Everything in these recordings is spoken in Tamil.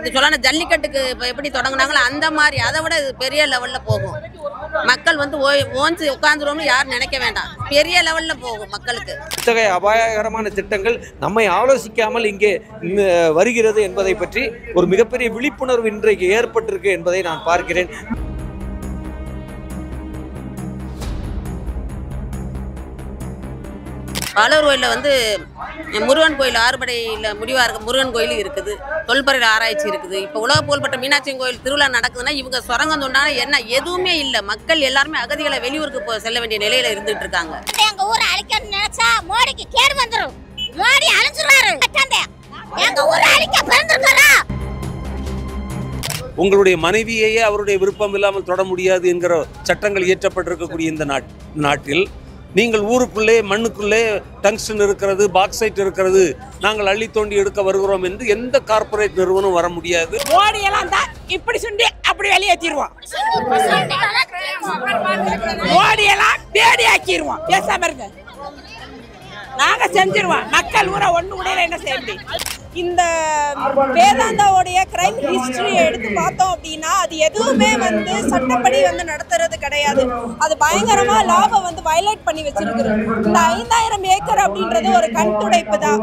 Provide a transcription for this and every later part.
இது சொல்லணும் ஜல்லிக்கட்டுக்கு இப்போ எப்படி தொடங்கினாங்களோ அந்த மாதிரி அதை விட இது பெரிய லெவலில் போகும். மக்கள் வந்து ஓஞ்சி உட்காந்துருவோம்னு யாரும் நினைக்க வேண்டாம், பெரிய லெவலில் போகும் மக்களுக்கு. இத்தகைய அபாயகரமான திட்டங்கள் நம்மை ஆலோசிக்காமல் இங்கே வருகிறது என்பதை பற்றி ஒரு மிகப்பெரிய விழிப்புணர்வு இன்றைக்கு ஏற்பட்டிருக்கு என்பதை நான் பார்க்கிறேன். பாலூர் கோயிலில் வந்து முருகன் கோயில் ஆறுபடையில் முடிவாக இருக்க முருகன் கோயில் இருக்குது, தொல்பொருள் ஆராய்ச்சி இருக்குது. இப்போ உலக புகழ்பெற்ற மீனாட்சி கோயில் திருவிழா நடக்குதுன்னா இவங்க சுரங்கம் தோண்டான என்ன எதுவுமே இல்லை. மக்கள் எல்லாருமே அகதிகளை வெளியூருக்கு செல்ல வேண்டிய நிலையில இருந்துட்டு இருக்காங்க. எங்க ஊரை அழிக்கணும்னு நினைச்சா மோடிக்கு கேடு வந்துடும். மோடி அழிஞ்சிருவாரு. எங்க ஊரை அழிக்க பிறந்திருக்காரா? உங்களுடைய மனைவியையே அவருடைய விருப்பம் இல்லாமல் தொட முடியாது என்கிற சட்டங்கள் இயற்றப்பட்டிருக்கக்கூடிய இந்த நாட்டில் நீங்கள் ஊருக்குள்ளே மண்ணுக்குள்ளே டங்ஸ்டன் இருக்கிறது, பாக்சைட் இருக்கிறது, நாங்கள் அள்ளி தோண்டி எடுக்க வருகிறோம் என்று எந்த கார்பரேட் நிறுவனம் வர முடியாது. மோடியெல்லாம் தான் இப்படி சுண்டி அப்படி வெளியேற்றிடுவோம். மோடியெல்லாம் பேடி ஆக்கிடுவோம். பேசாம இருங்க, நாங்க செஞ்சிருவோம். மக்கள் ஊரை ஒண்ணு உடையில என்ன செய்ய முடியும்? இந்த வேதாந்தாவுடைய கிரைம் ஹிஸ்டரியை எடுத்து பார்த்தோம் அப்படின்னா அது எதுவுமே வந்து சட்டப்படி வந்து நடத்துறது கிடையாது. அது பயங்கரமா லாபம் வந்து வயலேட் பண்ணி வச்சிருக்கு. இந்த 5000 ஏக்கர் அப்படின்றது ஒரு கண் துடைப்பு தான்.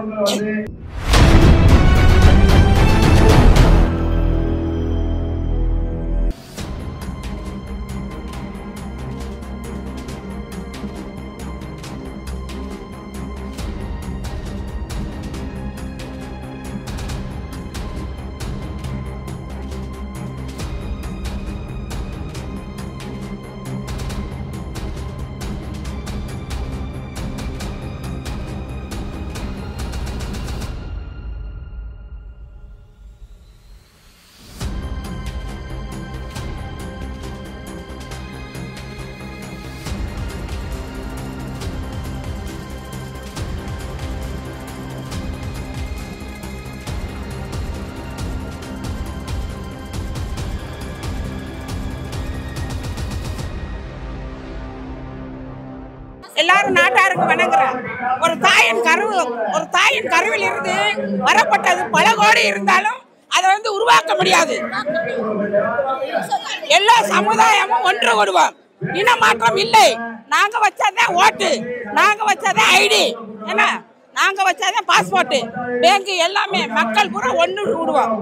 எல்லாரும் நாட்டாருக்கு வணங்குறாங்க. ஒரு தாயின் கருவில் இருந்து வரப்பட்டது பல கோடி இருந்தாலும் அதை வந்து உருவாக்க முடியாது. எல்லா சமுதாயமும் ஒன்று கூடுவோம். இனமாற்றம் இல்லை. நாங்க வச்சாதான் ஓட்டு, நாங்க வச்சாதான் ஐடி, என்ன நாங்க வச்சாதான் பாஸ்போர்ட், பேங்க் எல்லாமே மக்கள் பூரா ஒன்று கூடுவோம்.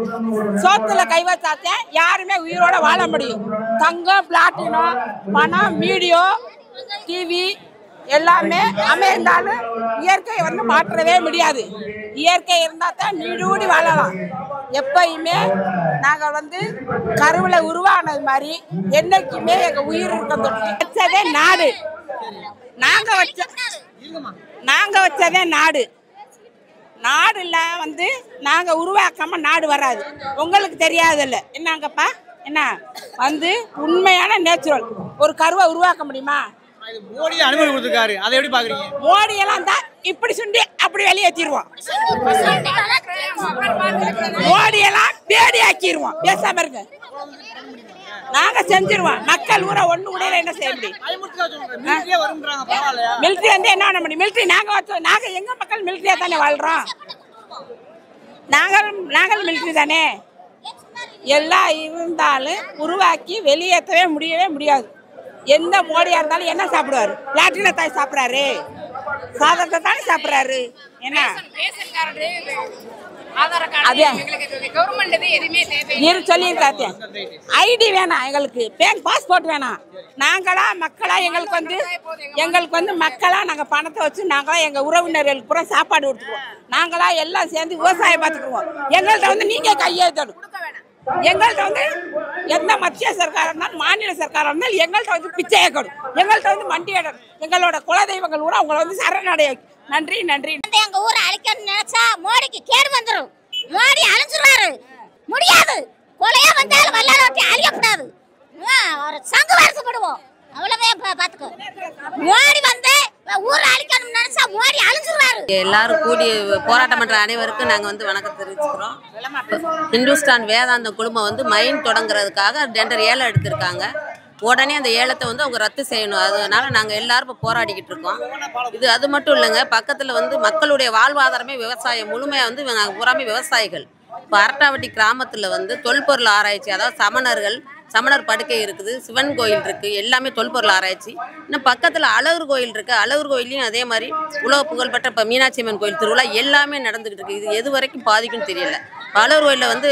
சோத்துல கை வச்சாதான் யாருமே உயிரோட வாழ முடியும். தங்கம், பிளாட்டினம், பணம், மீடியோ, டிவி எல்லாமே அமைந்தாலும் இயற்கையை வந்து மாற்றவே முடியாது. இயற்கை இருந்தால் தான் நீடூடி வாழலாம். எப்பயுமே நாங்கள் வந்து கருவில் உருவானது மாதிரி என்னைக்குமே எங்கள் உயிர் வச்சதே நாடு. நாங்கள் வச்சதே நாடு. நாடுல வந்து நாங்கள் உருவாக்காம நாடு வராது. உங்களுக்கு தெரியாதுல்ல என்னங்கப்பா, என்ன வந்து உண்மையான நேச்சுரல் ஒரு கருவை உருவாக்க முடியுமா? மோடி அனுமதி கொடுத்திருக்காரு, அதை எப்படி பாக்குறீங்க? மோடியெல்லாம் தான் இப்படி சுண்டி அப்படி வெளியேற்றிடுவோம். மோடியெல்லாம் பேடி ஆக்கிடுவோம். பேசாம இருங்க, நாங்க செஞ்சிருவோம். மக்கள் ஊரை ஒண்ணு உடையில என்ன செய்ய முடியும்? மிலிட்டரி வந்து என்ன பண்ண முடியும்? மிலிட்டரி நாங்க எங்க மக்கள் மிலிட்டரியா தானே வாழ்றோம். நாங்கள் மிலிட்டரி தானே. எல்லாம் இருந்தாலும் உருவாக்கி வெளியேற்றவே முடியவே முடியாது. எந்த மோடியா இருந்தாலும் என்ன சாப்பிடுவாரு? லாட்டின தாய் சாப்பிட்றாரு, சாதத்தை தானே சாப்பிட்றாரு. என்ன சொல்லியிருக்காரு, ஐடி வேணாம் எங்களுக்கு, பேங்க் பாஸ்போர்ட் வேணாம். நாங்களா மக்களா எங்களுக்கு வந்து மக்களா நாங்கள் பணத்தை வச்சு நாங்களா எங்கள் உறவினர்களுக்கு பூரா சாப்பாடு கொடுத்துருவோம். நாங்களா எல்லாம் சேர்ந்து விவசாயம் பார்த்துக்குவோம். எங்கள்கிட்ட வந்து நீங்கள் கையெழுத்தணும். எங்கள்கிட்ட வந்து எந்த மத்திய சர்க்காரம் இருந்தாலும் மாநில சர்க்காரம் இருந்தாலும் எங்கள்கிட்ட வந்து பிச்சை ஏற்கணும். எங்கள்கிட்ட வந்து மண்டியிடணும். எங்களோட குலதெய்வங்கள் ஊரா அவங்களை வந்து சரணடைய. நன்றி நன்றி. எங்க ஊரை அழிக்கணும்னு நினைச்சா மோடிக்கு கேடு வந்துடும். மோடி அழிஞ்சிருவாரு. முடியாது. கொலையா வந்தாலும் வல்லாரோட்டி அழியக்கூடாது. ஒரு சங்கு வருஷப்படுவோம். அவ்வளவே பாத்துக்கோ. மோடி வந்து ஊரை அழிக்கணும்னு நினைச்சா மோடி அழிஞ்சிருவாரு. எல்லாரும் கூடி போராட்டம் பண்ற அனைவருக்கும் நாங்க வந்து வணக்கம் தெரிவிச்சுக்கிறோம். இந்துஸ்தான் வேதாந்த குழுமம் வந்து மைன் தொடங்குறதுக்காக டெண்டர் ஏலம் எடுத்திருக்காங்க. உடனே அந்த ஏலத்தை வந்து அவங்க ரத்து செய்யணும். அதனால நாங்கள் எல்லாரும் இப்போ போராடிக்கிட்டு இருக்கோம். அது மட்டும் இல்லைங்க, பக்கத்தில் வந்து மக்களுடைய வாழ்வாதாரமே விவசாயம், முழுமையாக வந்து நாங்கள் பூராமே விவசாயிகள். இப்போ அரட்டாவட்டி கிராமத்தில் வந்து தொல்பொருள் ஆராய்ச்சி, அதாவது சமணர் படுக்கை இருக்குது, சிவன் கோயில் இருக்குது, எல்லாமே தொல்பொருள் ஆராய்ச்சி. இன்னும் பக்கத்தில் அழகர் கோயில் இருக்குது, அழகர் கோயிலையும் அதே மாதிரி உலக புகழ்பெற்ற இப்போ மீனாட்சி அம்மன் கோயில் திருவிழா எல்லாமே நடந்துக்கிட்டு இருக்குது. இது எது வரைக்கும் பாதிக்கும்னு தெரியல. அழகர் கோயிலில் வந்து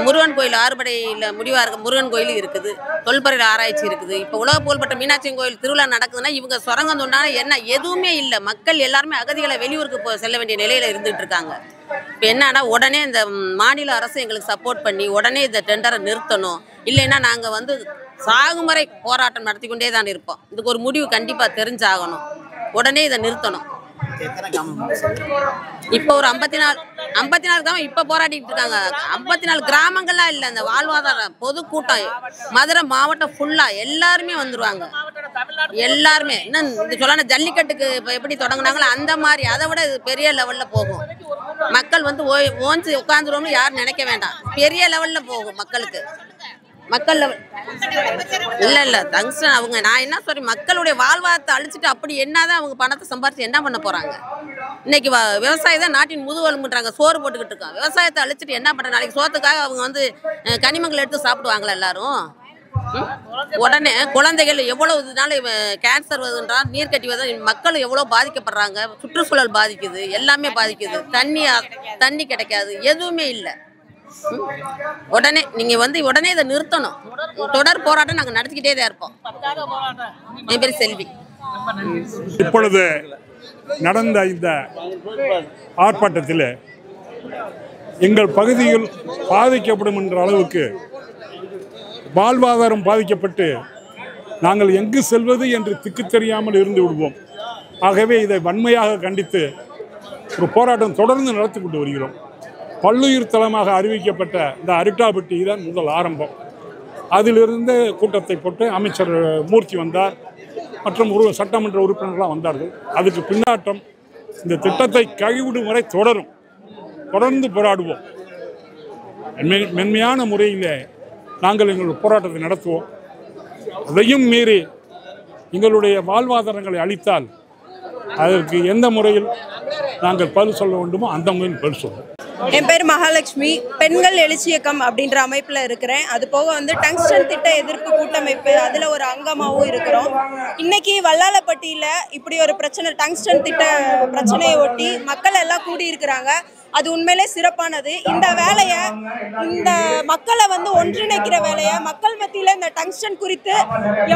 முருகன் கோயில் ஆறுபடையில் முடிவாக இருக்க முருகன் கோயில் இருக்குது, தொல்பொருள் ஆராய்ச்சி இருக்குது. இப்போ உலக புகழ்பெற்ற மீனாட்சி கோயில் திருவிழா நடக்குதுன்னா இவங்க சுரங்கம் தோண்டான என்ன எதுவுமே இல்லை. மக்கள் எல்லாருமே அகதிகளை வெளியூருக்கு செல்ல வேண்டிய நிலையில் இருந்துகிட்டு இருக்காங்க. இப்போ என்னன்னா உடனே இந்த மாநில அரசு எங்களுக்கு சப்போர்ட் பண்ணி உடனே இந்த டெண்டரை நிறுத்தணும். இல்லைன்னா நாங்கள் வந்து சாகுமுறை போராட்டம் நடத்தி கொண்டே தான் இருப்போம். இதுக்கு ஒரு முடிவு கண்டிப்பாக தெரிஞ்சாகணும். உடனே இதை நிறுத்தணும். இப்போ ஒரு 54 கிராமம் இப்போ போராடிட்டு இருக்காங்க. 54 கிராமங்கள்லாம் இல்லை, இந்த வாழ்வாதார பொதுக்கூட்டம் மதுரை மாவட்டம் ஃபுல்லாக எல்லாருமே வந்துடுவாங்க. எல்லாருமே இன்னும் இது சொல்லணும், ஜல்லிக்கட்டுக்கு இப்போ எப்படி தொடங்கினாங்களோ அந்த மாதிரி அதை விட இது பெரிய லெவலில் போகும். மக்கள் வந்து ஓஞ்சி உட்காந்துருவோம்னு யாரும் நினைக்க வேண்டாம். பெரிய லெவலில் போகும் மக்களுக்கு. மக்கள் இல்லை டங்ஸ்டன் அவங்க நான் என்ன சொல்லி மக்களுடைய வாழ்வாதாரத்தை அழிச்சிட்டு அப்படி என்னதான் அவங்க பணத்தை சம்பாரிச்சு என்ன பண்ண போகிறாங்க? இன்னைக்கு விவசாயம் தான் நாட்டின் முதுகெலும்புன்றாங்க. சோறு போட்டுக்கிட்டு இருக்காங்க. விவசாயத்தை அழிச்சிட்டு என்ன பண்ணுறாங்க? நாளைக்கு சோத்துக்காக அவங்க வந்து கனிமங்கள் எடுத்து சாப்பிடுவாங்களா எல்லாரும்? உடனே குழந்தைகள் எவ்வளவு இதனால கேன்சர் வருதுன்றான், நீர்க்கட்டி வருது, மக்கள் எவ்வளோ பாதிக்கப்படுறாங்க. சுற்றுச்சூழல் பாதிக்குது, எல்லாமே பாதிக்குது. தண்ணி கிடைக்காது, எதுவுமே இல்லை. உடனே நீங்கள் வந்து உடனே இதை நிறுத்தணும். தொடர் போராட்டம் நாங்கள் நடத்திக்கிட்டே தான் இருப்போம். என் பேர் செல்வி. இப்பொழுது நடந்த இந்த ஆர்ப்பாட்டத்தில் எங்கள் பகுதியில் பாதிக்கப்படும் என்ற அளவுக்கு வாழ்வாதாரம் பாதிக்கப்பட்டு நாங்கள் எங்கு செல்வது என்று திக்கு தெரியாமல் இருந்து விடுவோம். ஆகவே இதை வன்மையாக கண்டித்து ஒரு போராட்டம் தொடர்ந்து நடத்தி கொண்டு வருகிறோம். பல்லுயிர் தலமாக அறிவிக்கப்பட்ட இந்த அரிட்டாபட்டி தான் முதல் ஆரம்பம். அதிலிருந்து கூட்டத்தை போட்டு அமைச்சர் மூர்த்தி வந்தார் மற்றும் சட்டமன்ற உறுப்பினர்களாக வந்தார்கள். அதுக்கு பின்னாட்டம் இந்த திட்டத்தை கைவிடும் வரை தொடர்ந்து போராடுவோம். மென்மையான முறையில் நாங்கள் எங்கள் போராட்டத்தை நடத்துவோம். அதையும் மீறி எங்களுடைய வாழ்வாதாரங்களை அளித்தால் அதற்கு எந்த முறையில் நாங்கள் பதில் சொல்ல வேண்டுமோ அந்த முறையில் பதில் சொல்லுவோம். என் பேர் மகாலட்சுமி. பெண்கள் எழுச்சி இயக்கம் அப்படின்ற அமைப்பில் இருக்கிறேன். அது போக வந்து டங்ஸ்டன் திட்ட எதிர்ப்பு கூட்டமைப்பு அதில் ஒரு அங்கமாகவும் இருக்கிறோம். இன்னைக்கு வல்லாளப்பட்டியில் இப்படி ஒரு பிரச்சனை, டங்ஸ்டன் திட்ட பிரச்சனையை ஒட்டி மக்கள் எல்லாம் கூடியிருக்கிறாங்க. அது உண்மையிலே சிறப்பானது. இந்த வேலையை, இந்த மக்களை வந்து ஒன்றிணைக்கிற வேலையை, மக்கள் மத்தியில் இந்த டங்ஸ்டன் குறித்து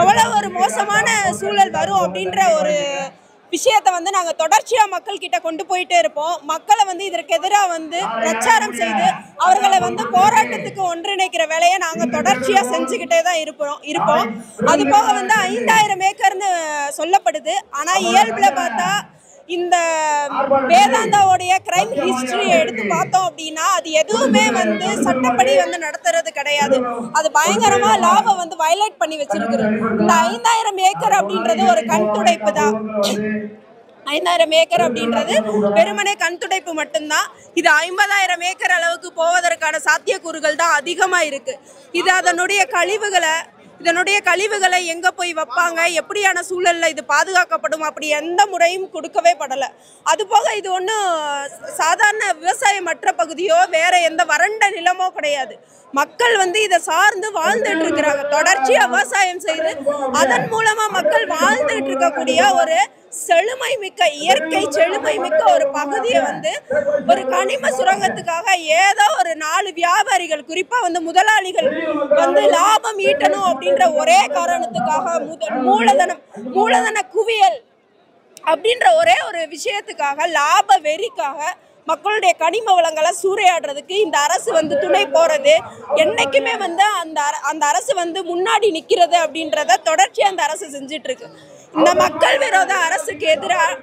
எவ்வளோ ஒரு மோசமான சூழல் வரும் அப்படின்ற ஒரு விஷயத்தை வந்து நாங்கள் தொடர்ச்சியாக மக்கள்கிட்ட கொண்டு போயிட்டே இருப்போம். மக்களை வந்து இதற்கு எதிராக வந்து பிரச்சாரம் செய்து அவர்களை வந்து போராட்டத்துக்கு ஒன்றிணைக்கிற வேலையை நாங்கள் தொடர்ச்சியாக செஞ்சுக்கிட்டே தான் இருப்போம். அது போக வந்து 5000 ஏக்கர்னு சொல்லப்படுது. ஆனால் இயல்பில் பார்த்தா இந்த வேதாந்தாவுடைய கிரைம் ஹிஸ்டரியை எடுத்து பார்த்தோம் அப்படின்னா அது எதுவுமே வந்து சட்டப்படி வந்து நடத்துறது கிடையாது. அது பயங்கரமா லாபம் வந்து வயலேட் பண்ணி வச்சிருக்கு. இந்த 5000 ஏக்கர் அப்படின்றது ஒரு கண் துடைப்பு தான். 5000 ஏக்கர் அப்படின்றது வெறுமனே கண் துடைப்பு மட்டும்தான். இது 50000 ஏக்கர் அளவுக்கு போவதற்கான சாத்தியக்கூறுகள் தான் அதிகமாக இருக்கு. இது இதனுடைய கழிவுகளை எங்கே போய் வைப்பாங்க, எப்படியான சூழலில் இது பாதுகாக்கப்படும், அப்படி எந்த முறையும் கொடுக்கவே படலை. அதுபோக இது ஒன்றும் சாதாரண விவசாயமற்ற பகுதியோ வேற எந்த வறண்ட நிலமோ கிடையாது. மக்கள் வந்து இதை சார்ந்து வாழ்ந்துட்டு இருக்கிறாங்க. தொடர்ச்சியாக விவசாயம் செய்து அதன் மூலமாக மக்கள் வாழ்ந்துட்டு இருக்கக்கூடிய ஒரு செழுமை மிக்க, இயற்கை செழுமை மிக்க ஒரு பகுதியை வந்து ஒரு கனிம சுரங்கத்துக்காக ஏதோ ஒரு 4 வியாபாரிகள், குறிப்பாக வந்து முதலாளிகள் வந்து லாபம் ஈட்டணும் அப்படின்ற ஒரே காரணத்துக்காக, மூலதன குவியல் அப்படின்ற ஒரே ஒரு விஷயத்துக்காக, லாப வெறிக்காக மக்களுடைய கனிம வளங்களை சூறையாடுறதுக்கு இந்த அரசு வந்து துணை போறது, என்னைக்குமே வந்து அந்த அரசு வந்து முன்னாடி நிற்கிறது அப்படின்றத தொடர்ச்சியாக அந்த அரசு செஞ்சிட்டு இருக்கு. இந்த மக்கள் விரோத அரசுக்கு எதிராக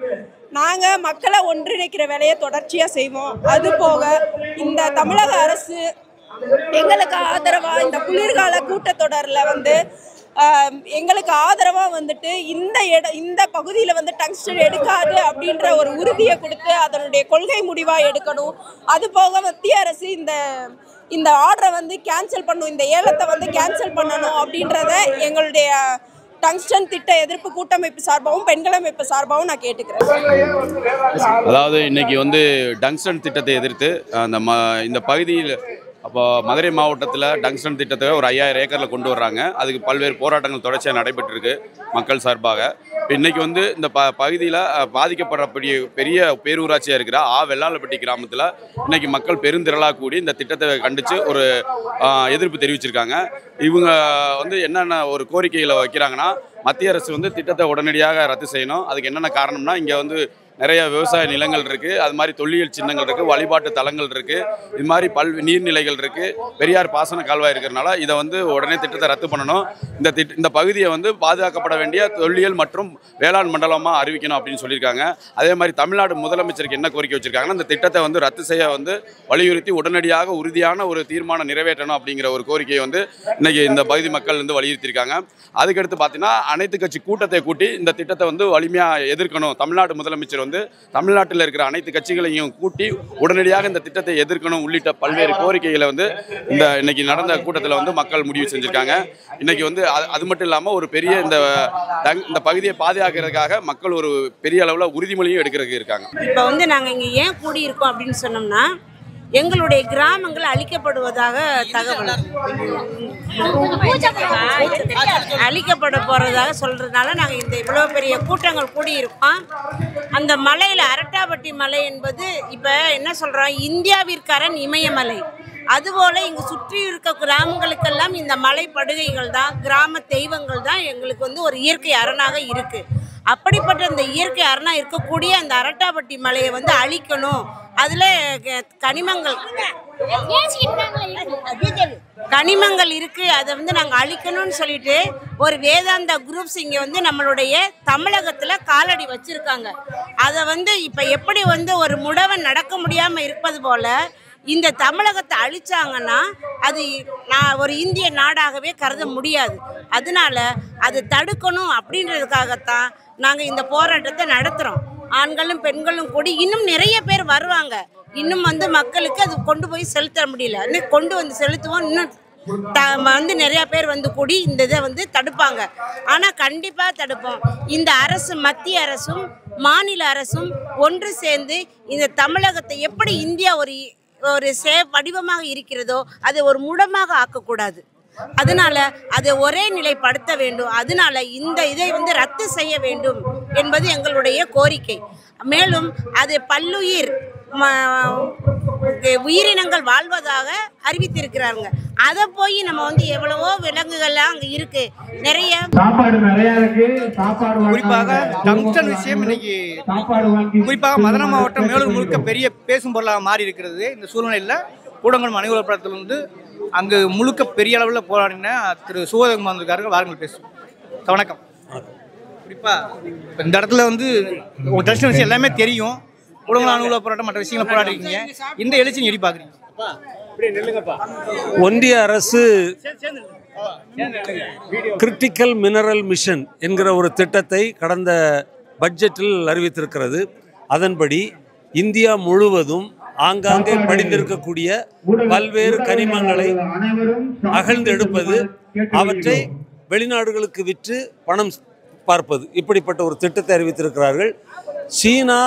நாங்கள் மக்களை ஒன்றிணைக்கிற வேலையை தொடர்ச்சியாக செய்வோம். அது போக இந்த தமிழக அரசு எங்களுக்கு ஆதரவாக இந்த குளிர்கால கூட்டத்தொடரில் வந்து எங்களுக்கு ஆதரவாக வந்துட்டு இந்த பகுதியில் வந்து டங்ஸ்டன் எடுக்காது அப்படின்ற ஒரு உறுதியை கொடுத்து அதனுடைய கொள்கை முடிவாக எடுக்கணும். அது போக மத்திய அரசு இந்த ஆர்டரை வந்து கேன்சல் பண்ணணும், இந்த ஏலத்தை வந்து கேன்சல் பண்ணணும் அப்படின்றத எங்களுடைய டங்ஸ்டன் திட்ட எதிர்ப்பு கூட்டமைப்பு சார்பாகவும் பெண்கள் அமைப்பு சார்பாகவும் நான் கேட்டுக்கிறேன். அதாவது இன்னைக்கு வந்து டங்ஸ்டன் திட்டத்தை எதிர்த்து இந்த பகுதியில் அப்போ மதுரை மாவட்டத்தில் டங்ஸ்டன் திட்டத்தை ஒரு 5000 ஏக்கரில் கொண்டு வர்றாங்க. அதுக்கு பல்வேறு போராட்டங்கள் தொடர்ச்சியாக நடைபெற்றிருக்கு மக்கள் சார்பாக. இன்றைக்கி வந்து இந்த பகுதியில் பாதிக்கப்படக்கூடிய பெரிய பேரூராட்சியாக இருக்கிற வெள்ளாளப்பட்டி கிராமத்தில் இன்றைக்கி மக்கள் பெருந்திரளாக கூடி இந்த திட்டத்தை கண்டித்து ஒரு எதிர்ப்பு தெரிவிச்சிருக்காங்க. இவங்க வந்து என்னென்ன ஒரு கோரிக்கைகளை வைக்கிறாங்கன்னா, மத்திய அரசு வந்து திட்டத்தை உடனடியாக ரத்து செய்யணும். அதுக்கு என்னென்ன காரணம்னா, இங்கே வந்து நிறைய விவசாய நிலங்கள் இருக்குது, அது மாதிரி தொல்லியல் சின்னங்கள் இருக்குது, வழிபாட்டு தலங்கள் இருக்குது, இது மாதிரி நீர்நிலைகள் இருக்குது, பெரியார் பாசன கால்வாய் இருக்கிறனால இதை வந்து உடனே திட்டத்தை ரத்து பண்ணணும். இந்த பகுதியை வந்து பாதுகாக்கப்பட வேண்டிய தொல்லியல் மற்றும் வேளாண் மண்டலமாக அறிவிக்கணும் அப்படின்னு சொல்லியிருக்காங்க. அதே மாதிரி தமிழ்நாடு முதலமைச்சருக்கு என்ன கோரிக்கை வச்சுருக்காங்கன்னா, இந்த திட்டத்தை வந்து ரத்து செய்ய வந்து வலியுறுத்தி உடனடியாக உறுதியான ஒரு தீர்மானம் நிறைவேற்றணும் அப்படிங்கிற ஒரு கோரிக்கையை வந்து இன்றைக்கி இந்த பகுதி மக்கள் வந்து வலியுறுத்தியிருக்காங்க. அதுக்கடுத்து பார்த்தீங்கன்னா, அனைத்து கட்சி கூட்டத்தை கூட்டி இந்த திட்டத்தை வந்து வலிமையாக எதிர்க்கணும். தமிழ்நாடு முதலமைச்சர் வந்து தமிழ்நாட்டில் இருக்கிற அனைத்து கட்சிகளையும் கூட்டி உடனடியாக இந்த திட்டத்தை எதிர்க்கணும் உள்ளிட்ட பல்வேறு கோரிக்கைகளை வந்து இன்னைக்கு நடந்த கூட்டத்தில் வந்து மக்கள் முடிவு செஞ்சுருக்காங்க. இன்னைக்கு வந்து அது மட்டும் இல்லாமல் ஒரு பெரிய இந்த பகுதியை பாதுகாக்கிறதுக்காக மக்கள் ஒரு பெரிய அளவில் உறுதிமொழியும் எடுக்கிறதுக்கு இருக்காங்க. இப்போ வந்து நாங்கள் இங்கே ஏன் கூடியிருக்கோம் அப்படின்னு சொன்னோம்னா, எங்களுடைய கிராமங்கள் அழிக்கப்படுவதாக தகவல் அழிக்கப்பட போகிறதாக சொல்கிறதுனால நாங்கள் இந்த இவ்வளோ பெரிய கூட்டங்கள் கூடியிருக்கோம். அந்த மலையில் அரட்டாப்பட்டி மலை என்பது இப்போ என்ன சொல்கிறோம், இந்தியாவிற்கரண் இமயமலை. அதுபோல் இங்கு சுற்றி இருக்க கிராமங்களுக்கெல்லாம் இந்த மலைப்படுகைகள் தான், கிராம தெய்வங்கள் தான் எங்களுக்கு வந்து ஒரு இயற்கை அரணாக இருக்குது. அப்படிப்பட்ட இந்த இயற்கை அரணாக இருக்கக்கூடிய அந்த அரட்டாப்பட்டி மலையை வந்து அழிக்கணும். அதில் கனிமங்கள் இருக்குது, அதை வந்து நாங்கள் அழிக்கணும்னு சொல்லிட்டு ஒரு வேதாந்தா குரூப்ஸ் இங்கே வந்து நம்மளுடைய தமிழகத்தில் காலடி வச்சுருக்காங்க. அதை வந்து இப்போ எப்படி வந்து ஒரு முடவன் நடக்க முடியாமல் இருப்பது போல் இந்த தமிழகத்தை அழிச்சாங்கன்னா அது ஒரு இந்திய நாடாகவே கருத முடியாது. அதனால அதை தடுக்கணும் அப்படின்றதுக்காகத்தான் நாங்கள் இந்த போராட்டத்தை நடத்துகிறோம். ஆண்களும் பெண்களும் கூடி இன்னும் நிறைய பேர் வருவாங்க. இன்னும் வந்து மக்களுக்கு அது கொண்டு போய் செலுத்த முடியல, இன்னும் கொண்டு வந்து செலுத்துவோம். இன்னும் வந்து நிறையா பேர் வந்து கூடி இந்த இதை வந்து தடுப்பாங்க. ஆனால் கண்டிப்பாக தடுப்போம். இந்த அரசு, மத்திய அரசும் மாநில அரசும் ஒன்று சேர்ந்து இந்த தமிழகத்தை எப்படி இந்தியா ஒரு வடிவமாக இருக்கிறதோ அதை ஒரு முடமாக ஆக்கக்கூடாது. அதனால அதை ஒரே நிலைப்படுத்த வேண்டும். அதனால இந்த இதை வந்து ரத்து செய்ய வேண்டும் என்பது எங்களுடைய கோரிக்கை. மேலும் அது பல்லுயிர் உயிரினங்கள் வாழ்வதாக அறிவித்திருக்கிறாங்க. அதை போய் நம்ம வந்து எவ்வளவோ விலங்குகள்லாம் அங்கே இருக்கு, நிறைய குறிப்பாக டங்ஸ்டன் விஷயம் இன்னைக்கு குறிப்பாக மதுரை மாவட்டம் மேலூர் முழுக்க பெரிய பேசும் பொருளாக மாறி இருக்கிறது. இந்த சூழ்நிலையில் கூடங்குளம் அணிவகுப்பத்தில் வந்து அங்கு முழுக்க பெரிய அளவில் போராடின திரு சுகதகுமார் வந்திருக்காரு. வாருங்கள் பேசுவோம். வணக்கம். குறிப்பாக இந்த இடத்துல வந்து டங்ஸ்டன் விஷயம் எல்லாமே தெரியும். கூடங்குளம் அணுகுல போராட்டம் மற்ற விஷயங்களை போராடிருக்கீங்க. இந்த எழுச்சியை எப்படி பார்க்குறீங்க? ஒன்றிய அரசு கிரிட்டிக்கல் மினரல் மிஷன் என்கிற ஒரு திட்டத்தை கடந்த பட்ஜெட்டில் அறிவித்திருக்கிறது. அதன்படி இந்தியா முழுவதும் ஆங்காங்கே படிந்திருக்கக்கூடிய பல்வேறு கனிமங்களை அகழ்ந்து எடுப்பது, அவற்றை வெளிநாடுகளுக்கு விற்று பணம் பார்ப்பது, இப்படிப்பட்ட ஒரு திட்டத்தை அறிவித்திருக்கிறார்கள். சீனா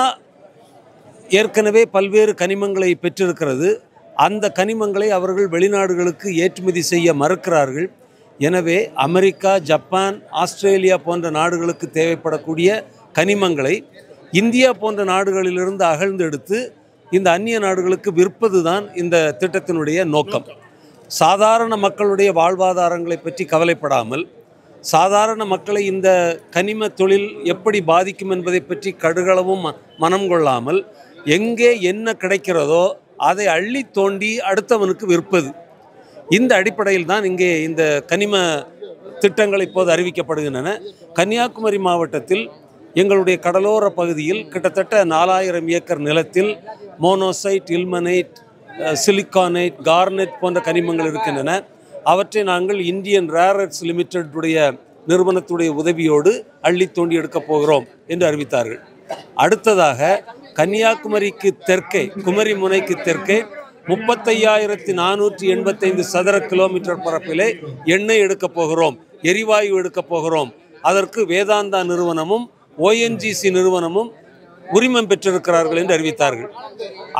ஏற்கனவே பல்வேறு கனிமங்களை பெற்றிருக்கிறது. அந்த கனிமங்களை அவர்கள் வெளிநாடுகளுக்கு ஏற்றுமதி செய்ய மறுக்கிறார்கள். எனவே அமெரிக்கா, ஜப்பான், ஆஸ்திரேலியா போன்ற நாடுகளுக்கு தேவைப்படக்கூடிய கனிமங்களை இந்தியா போன்ற நாடுகளிலிருந்து அகழ்ந்து எடுத்து இந்த அந்நிய நாடுகளுக்கு விற்பது தான் இந்த திட்டத்தினுடைய நோக்கம். சாதாரண மக்களுடைய வாழ்வாதாரங்களை பற்றி கவலைப்படாமல், சாதாரண மக்களை இந்த கனிம தொழில் எப்படி பாதிக்கும் என்பதை பற்றி கடுகளவும் மனம் கொள்ளாமல், எங்கே என்ன கிடைக்கிறதோ அதை அள்ளி தோண்டி அடுத்தவனுக்கு விற்பது. இந்த அடிப்படையில் தான் இங்கே இந்த கனிம திட்டங்கள் இப்போது அறிவிக்கப்படுகின்றன. கன்னியாகுமரி மாவட்டத்தில் எங்களுடைய கடலோர பகுதியில் கிட்டத்தட்ட 4000 ஏக்கர் நிலத்தில் மோனோசைட், இல்மனைட், சிலிக்கானைட், கார்னெட் போன்ற கனிமங்கள் இருக்கின்றன. அவற்றை நாங்கள் இந்தியன் ரேர் எர்த்ஸ் லிமிடெட் நிறுவனத்துடைய உதவியோடு அள்ளி தோண்டி எடுக்கப் போகிறோம் என்று அறிவித்தார்கள். அடுத்ததாக கன்னியாகுமரிக்கு தெற்கே, குமரி முனைக்கு தெற்கே 35,485 சதுர கிலோமீட்டர் பரப்பிலே எண்ணெய் எடுக்கப் போகிறோம், எரிவாயு எடுக்கப் போகிறோம், அதற்கு வேதாந்தா நிறுவனமும் ONGC நிறுவனமும் உரிமம் பெற்றிருக்கிறார்கள் என்று அறிவித்தார்கள்.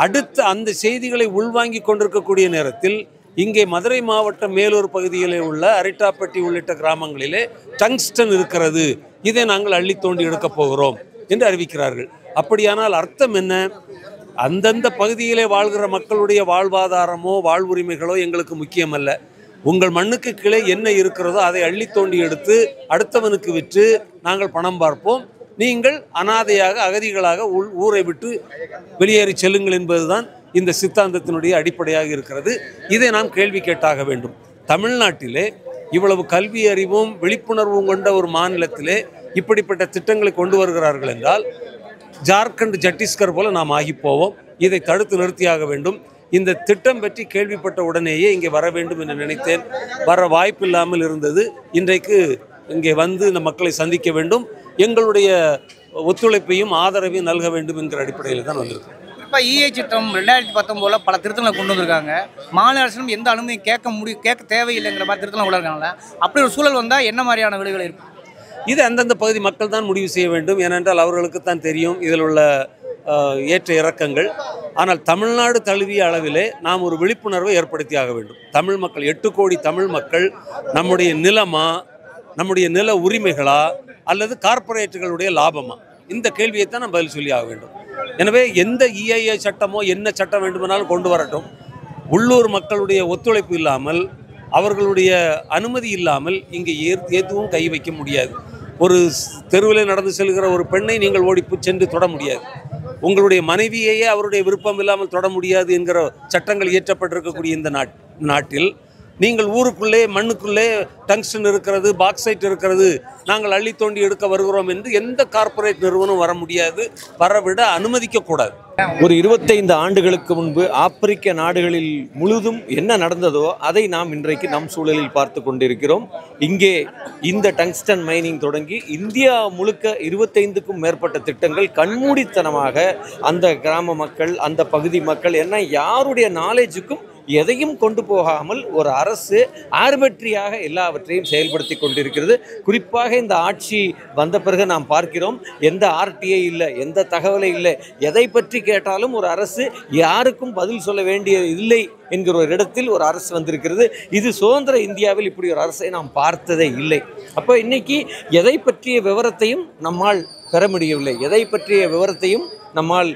அடுத்து அந்த செய்திகளை உள்வாங்கி கொண்டிருக்கக்கூடிய நேரத்தில் இங்கே மதுரை மாவட்டம் மேலூர் பகுதியிலே உள்ள அரிட்டாப்பட்டி உள்ளிட்ட கிராமங்களிலே டங்ஸ்டன் இருக்கிறது, இதை நாங்கள் அள்ளி தோண்டி எடுக்கப் போகிறோம் என்று அறிவிக்கிறார்கள். அப்படியானால் அர்த்தம் என்ன? அந்தந்த பகுதியிலே வாழ்கிற மக்களுடைய வாழ்வாதாரமோ வாழ்வுரிமைகளோ எங்களுக்கு முக்கியமல்ல. உங்கள் மண்ணுக்கு கீழே என்ன இருக்கிறதோ அதை அள்ளி தோண்டி எடுத்து அடுத்தவனுக்கு விற்று நாங்கள் பணம் பார்ப்போம், நீங்கள் அனாதையாக அகதிகளாக ஊரை விட்டு வெளியேறி செல்லுங்கள் என்பதுதான் இந்த சித்தாந்தத்தினுடைய அடிப்படையாக இருக்கிறது. இதை நாம் கேள்வி கேட்டாக வேண்டும். தமிழ்நாட்டிலே இவ்வளவு கல்வி அறிவும் விழிப்புணர்வும் கொண்ட ஒரு மாநிலத்திலே இப்படிப்பட்ட திட்டங்களை கொண்டு வருகிறார்கள் என்றால் ஜார்க்கண்ட் சத்தீஸ்கர் போல நாம் ஆகிப்போவோம். இதை தடுத்து நிறுத்தியாக வேண்டும். இந்த திட்டம் பற்றி கேள்விப்பட்ட உடனேயே இங்கே வர வேண்டும் என்று நினைத்தேன். வர வாய்ப்பில்லாமல் இருந்தது. இன்றைக்கு இங்கே வந்து இந்த மக்களை சந்திக்க வேண்டும், எங்களுடைய ஒத்துழைப்பையும் ஆதரவையும் நல்க வேண்டும் என்கிற அடிப்படையில் தான் வந்திருக்கு. இப்போ EI சட்டம் 2019 பல திருத்தங்களை கொண்டு வந்திருக்காங்க. மாநில அரசும் எந்த அனுமதியும் கேட்க தேவையில்லைங்கிற மாதிரி திருத்தம் கொண்டு இருக்காங்களா? அப்படி ஒரு சூழல் வந்தால் என்ன மாதிரியான விளைவுகள் இருக்கும்? இது அந்தந்த பகுதி மக்கள் தான் முடிவு செய்ய வேண்டும். ஏனென்றால் அவர்களுக்கு தான் தெரியும் இதில் உள்ள ஏற்ற இறக்கங்கள். ஆனால் தமிழ்நாடு தழுவிய அளவிலே நாம் ஒரு விழிப்புணர்வை ஏற்படுத்தியாக வேண்டும். தமிழ் மக்கள் 8 கோடி தமிழ் மக்கள் நம்முடைய நிலமா, நம்முடைய நில உரிமைகளா அல்லது கார்ப்பரேட்டுகளுடைய லாபமா, இந்த கேள்வியைத்தான் நாம் பதில் சொல்லி ஆக வேண்டும். எனவே எந்த EIA சட்டமோ என்ன சட்டம் வேண்டுமானாலும் கொண்டு வரட்டும், உள்ளூர் மக்களுடைய ஒத்துழைப்பு இல்லாமல் அவர்களுடைய அனுமதி இல்லாமல் இங்கே எதுவும் கை வைக்க முடியாது. ஒரு தெருவில் நடந்து செல்கிற ஒரு பெண்ணை நீங்கள் ஓடிப்பு சென்று தொட முடியாது. உங்களுடைய மனைவியையே அவருடைய விருப்பம் இல்லாமல் தொட முடியாது என்கிற சட்டங்கள் இயற்றப்பட்டிருக்கக்கூடிய இந்த நாட்டில் நீங்கள் ஊருக்குள்ளே மண்ணுக்குள்ளே டங்ஸ்டன் இருக்கிறது, பாக்சைட் இருக்கிறது, நாங்கள் அள்ளி தோண்டி எடுக்க வருகிறோம் என்று எந்த கார்ப்பரேட் நிறுவனம் வர முடியாது, வரவிட அனுமதிக்கக்கூடாது. ஒரு 25 ஆண்டுகளுக்கு முன்பு ஆப்பிரிக்க நாடுகளில் முழுதும் என்ன நடந்ததோ அதை நாம் இன்றைக்கு நம் சூழலில் பார்த்து கொண்டிருக்கிறோம். இங்கே இந்த டங்ஸ்டன் மைனிங் தொடங்கி இந்தியா முழுக்க 25க்கும் மேற்பட்ட திட்டங்கள் கண்மூடித்தனமாக அந்த கிராம மக்கள், அந்த பகுதி மக்கள் என்ன யாருடைய நாலேஜுக்கும் எதையும் கொண்டு போகாமல் ஒரு அரசு ஆர்பிட்ரியாக எல்லாவற்றையும் செயல்படுத்தி கொண்டிருக்கிறது. குறிப்பாக இந்த ஆட்சி வந்த பிறகு நாம் பார்க்கிறோம், எந்த RTI இல்லை, எந்த தகவலை இல்லை, எதை பற்றி கேட்டாலும் ஒரு அரசு யாருக்கும் பதில் சொல்ல வேண்டிய இல்லை என்கிற ஒரு இடத்தில் ஒரு அரசு வந்திருக்கிறது. இது சுதந்திர இந்தியாவில் இப்படி ஒரு அரசை நாம் பார்த்ததே இல்லை. அப்போ இன்னைக்கு எதை பற்றிய விவரத்தையும் நம்மால் பெற முடியவில்லை, எதை பற்றிய விவரத்தையும் நம்மால்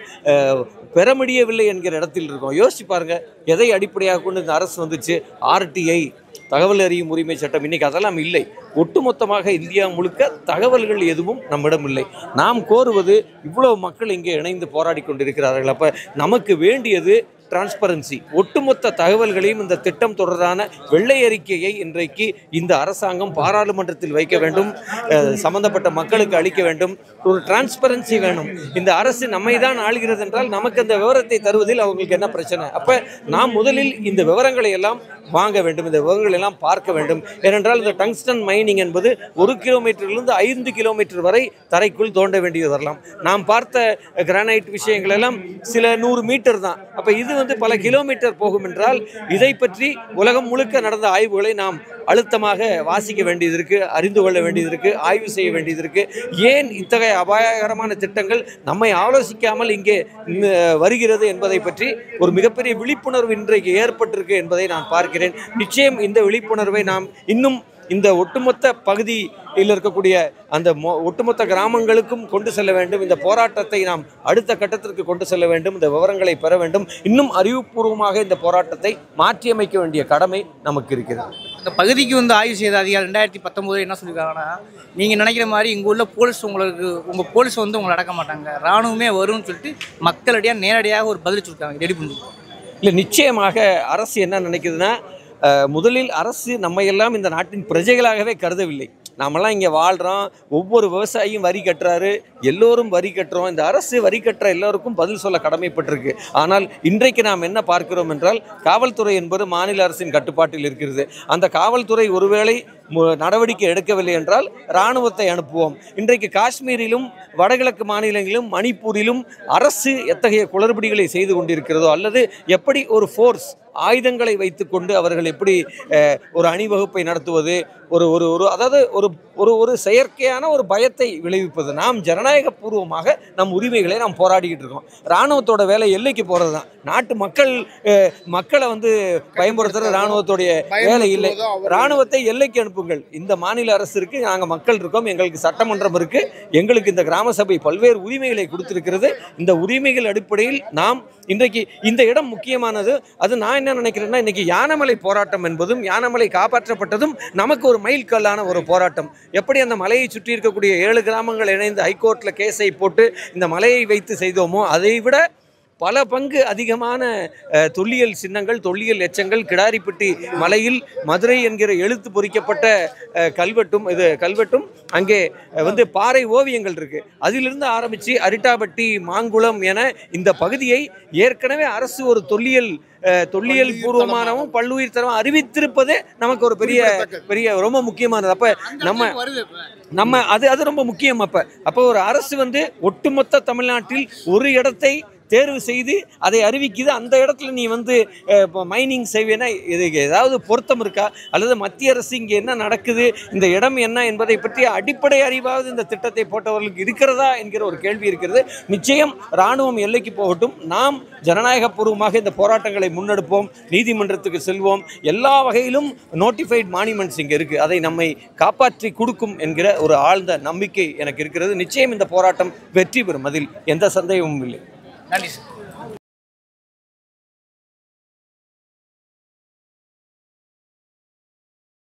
பெற முடியவில்லை என்கிற இடத்தில் இருக்கோம். யோசிச்சு பாருங்க, எதை அடிப்படையாக கொண்டு இந்த அரசு வந்துச்சு? RTI, தகவல் அறியும் உரிமை சட்டம். இன்னைக்கு அதெல்லாம் இல்லை. ஒட்டுமொத்தமாக இந்தியா முழுக்க தகவல்கள் எதுவும் நம்மிடம் இல்லை. நாம் கோருவது, இவ்வளவு மக்கள் இங்கே இணைந்து போராடி கொண்டிருக்கிறார்கள். அப்போ நமக்கு வேண்டியது டிரான்ஸ்பரன்சி. ஒட்டுமொத்த தகவல்களையும் இந்த திட்டம் தொடர்பான வெள்ளை அறிக்கையை இன்றைக்கு இந்த அரசாங்கம் பாராளுமன்றத்தில் வைக்க வேண்டும், சம்பந்தப்பட்ட மக்களுக்கு அளிக்க வேண்டும். ஒரு டிரான்ஸ்பரன்சி வேணும். இந்த அரசு நம்மை தான் ஆள்கிறது என்றால் நமக்கு அந்த விவரத்தை தருவதில் அவங்களுக்கு என்ன பிரச்சனை? அப்போ நாம் முதலில் இந்த விவரங்களை எல்லாம் வாங்க வேண்டும், இந்த விவரங்களை எல்லாம் பார்க்க வேண்டும். ஏனென்றால் இந்த டங்ஸ்டன் மைனிங் என்பது 1 கிலோமீட்டரிலிருந்து 5 கிலோமீட்டர் வரை தரைக்குள் தோண்ட வேண்டியது வரலாம். நாம் பார்த்த கிரானைட் விஷயங்கள் எல்லாம் சில 100 மீட்டர் தான். அப்போ இது பல கிலோமீட்டர் போகும் என்றால் இதை பற்றி உலகம் முழுக்க நடந்த ஆய்வுகளை நாம் அழுத்தமாக வாசிக்க வேண்டியது இருக்கு, அறிந்து கொள்ள வேண்டியது இருக்கு, ஆய்வு செய்ய வேண்டியது இருக்கு. ஏன் இத்தகைய அபாயகரமான திட்டங்கள் நம்மை ஆலோசிக்காமல் இங்கே வருகிறது என்பதை பற்றி ஒரு மிகப்பெரிய விழிப்புணர்வு இன்றைக்கு ஏற்பட்டிருக்கு என்பதை நான் பார்க்கிறேன். நிச்சயம் இந்த விழிப்புணர்வை நாம் இன்னும் இந்த ஒட்டுமொத்த பகுதியில் இருக்கக்கூடிய அந்த ஒட்டுமொத்த கிராமங்களுக்கும் கொண்டு செல்ல வேண்டும். இந்த போராட்டத்தை நாம் அடுத்த கட்டத்திற்கு கொண்டு செல்ல வேண்டும். இந்த விவரங்களை பெற வேண்டும். இன்னும் அறிவுபூர்வமாக இந்த போராட்டத்தை மாற்றியமைக்க வேண்டிய கடமை நமக்கு இருக்கிறது. இந்த பகுதிக்கு ஆய்வு செய்த அதிகாரி 2019 என்ன சொல்லியிருக்காங்கன்னா, நீங்கள் நினைக்கிற மாதிரி இங்கே உள்ள போலீஸ் உங்கள் போலீஸ் உங்களை அடக்க மாட்டாங்க, இராணுவமே வரும்னு சொல்லிட்டு மக்களிடையே நேரடியாக ஒரு பதில் சொல்லியிருக்காங்க. ரெடி பண்ணி இல்லை, நிச்சயமாக அரசு என்ன நினைக்குதுன்னா, முதலில் அரசு நம்மையெல்லாம் இந்த நாட்டின் பிரஜைகளாகவே கருதவில்லை. நாமெல்லாம் இங்கே வாழ்கிறோம், ஒவ்வொரு விவசாயியும் வரி கட்டுறாரு, எல்லோரும் வரி கட்டுறோம். இந்த அரசு வரி கட்டுற எல்லோருக்கும் பதில் சொல்ல கடமைப்பட்டிருக்கு. ஆனால் இன்றைக்கு நாம் என்ன பார்க்கிறோம் என்றால், காவல்துறை என்பது மாநில அரசின் கட்டுப்பாட்டில் இருக்கிறது. அந்த காவல்துறை ஒருவேளை நடவடிக்கை எடுக்கவில்லை என்றால் இராணுவத்தை அனுப்புவோம். இன்றைக்கு காஷ்மீரிலும் வடகிழக்கு மாநிலங்களிலும் மணிப்பூரிலும் அரசு எத்தகைய குளறுபடிகளை செய்து கொண்டிருக்கிறதோ, அல்லது எப்படி ஒரு ஃபோர்ஸ் ஆயுதங்களை வைத்துக்கொண்டு அவர்கள் எப்படி ஒரு அணிவகுப்பை நடத்துவது, அதாவது ஒரு ஒரு செயற்கையான ஒரு பயத்தை விளைவிப்பது. நாம் ஜனநாயக பூர்வமாக நம் உரிமைகளை நாம் போராடிக்கிட்டு இருக்கோம். இராணுவத்தோட வேலை எல்லைக்கு போகிறது தான். நாட்டு மக்களை வந்து பயன்படுத்துகிற இராணுவத்துடைய வேலை இல்லை. இராணுவத்தை எல்லைக்கு அனுப்புங்கள். இந்த மாநில அரசு இருக்கு, நாங்கள் மக்கள் இருக்கோம், எங்களுக்கு சட்டமன்றம் இருக்கு, எங்களுக்கு இந்த கிராம சபை பல்வேறு உரிமைகளை கொடுத்திருக்கிறது. இந்த உரிமைகள் அடிப்படையில் நாம் இன்றைக்கு இந்த இடம் முக்கியமானது. அது நான் என்ன நினைக்கிறேன்னா, இன்னைக்கு யானைமலை போராட்டம் என்பதும் யானைமலை காப்பாற்றப்பட்டதும் நமக்கு ஒரு மைல்கல்லான ஒரு போராட்டம். எப்படி அந்த மலையை சுற்றி இருக்கக்கூடிய 7 கிராமங்கள் இணைந்து ஹைகோர்ட்டில் கேஸை போட்டு இந்த மலையை வைத்து செய்தோமோ, அதை விட பல பங்கு அதிகமான தொல்லியல் சின்னங்கள், தொல்லியல் எச்சங்கள் கிடாரிப்பட்டி மலையில் மதுரை என்கிற எழுத்து பொறிக்கப்பட்ட கல்வெட்டும் அங்கே வந்து பாறை ஓவியங்கள் இருக்கு. அதிலிருந்து ஆரம்பித்து அரிட்டாபட்டி, மாங்குளம் என இந்த பகுதியை ஏற்கனவே அரசு ஒரு தொல்லியல் பூர்வமானவும் பல்லுயிர் தரவும் அறிவித்திருப்பதே நமக்கு ஒரு பெரிய ரொம்ப முக்கியமானது. அப்ப நம்ம அது ரொம்ப முக்கியம். அப்போ ஒரு அரசு வந்து ஒட்டுமொத்த தமிழ்நாட்டில் ஒரு இடத்தை தேர்வு செய்து அதை அறிவிக்குது. அந்த இடத்துல நீ வந்து மைனிங் செய்வேனா, இதுக்கு ஏதாவது பொருத்தம் இருக்கா, அல்லது மத்திய அரசு இங்கே என்ன நடக்குது, இந்த இடம் என்ன என்பதை பற்றிய அடிப்படை அறிவாவது இந்த திட்டத்தை போட்டவர்களுக்கு இருக்கிறதா என்கிற ஒரு கேள்வி இருக்கிறது. நிச்சயம் இராணுவம் எல்லைக்கு போகட்டும், நாம் ஜனநாயக பூர்வமாக இந்த போராட்டங்களை முன்னெடுப்போம், நீதிமன்றத்துக்கு செல்வோம். எல்லா வகையிலும் நோட்டிஃபைட் மானியூமெண்ட்ஸ் இங்கே இருக்குது, அதை நம்மை காப்பாற்றி கொடுக்கும் என்கிற ஒரு ஆழ்ந்த நம்பிக்கை எனக்கு இருக்கிறது. நிச்சயம் இந்த போராட்டம் வெற்றி பெறும், அதில் எந்த சந்தேகமும் இல்லை. நன்றி சார்.